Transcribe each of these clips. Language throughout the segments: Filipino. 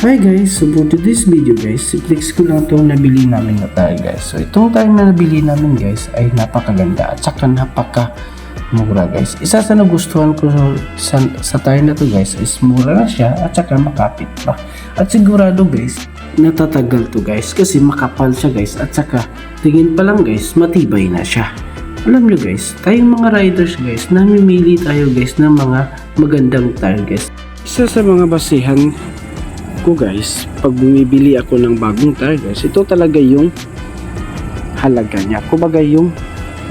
Hi guys, so for today's video guys, i-flex ko lang itong nabili namin na tire guys. So itong tire na nabili namin guys ay napakaganda at saka napakamura guys. Isa sa nagustuhan ko sa tire na to guys is mura na siya at saka makapit pa. At sigurado guys, natatagal to guys kasi makapal siya guys at saka tingin pa lang guys, matibay na siya. Alam nyo guys, tayong mga riders guys, namimili tayo guys ng mga magandang tire guys. Isa sa mga basihan ko guys, pag bumibili ako ng bagong tire guys, ito talaga yung halaga niya. Kumbaga yung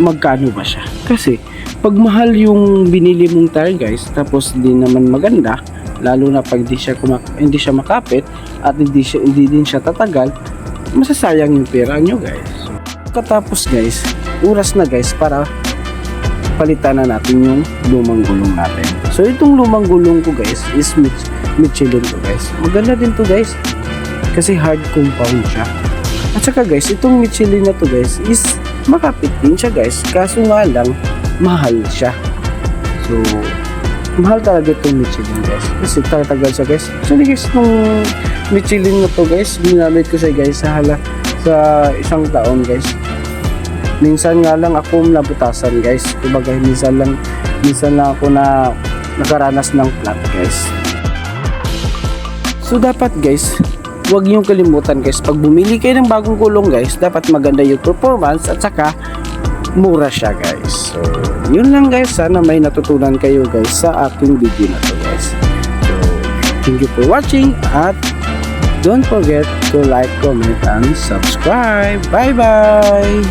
magkano ba siya. Kasi pag mahal yung binili mong tire guys, tapos di naman maganda, lalo na pag hindi siya makapit at hindi din siya tatagal, masasayang yung pera nyo guys. Katapos guys, oras na guys para palitan na natin yung lumang gulong natin. So itong lumang gulong ko guys is Michelin to guys. Maganda din to guys kasi hard compound siya. At saka guys, itong Michelin na to guys is makapit din siya guys. Kaso nga lang mahal siya. So mahal talaga itong Michelin guys kasi tatagal siya guys. So guys, itong Michelin na to guys, ginamit ko siya guys sa isang taon guys. Minsan nga lang ako nabutasan guys. Kumbaga minsan lang ako na nakaranas ng flat guys. So dapat guys, huwag niyong kalimutan guys, pag bumili kayo ng bagong gulong guys, dapat maganda yung performance at saka mura siya guys. So yun lang guys, sana may natutunan kayo guys sa aking video na to guys. So thank you for watching at don't forget to like, comment and subscribe. Bye bye.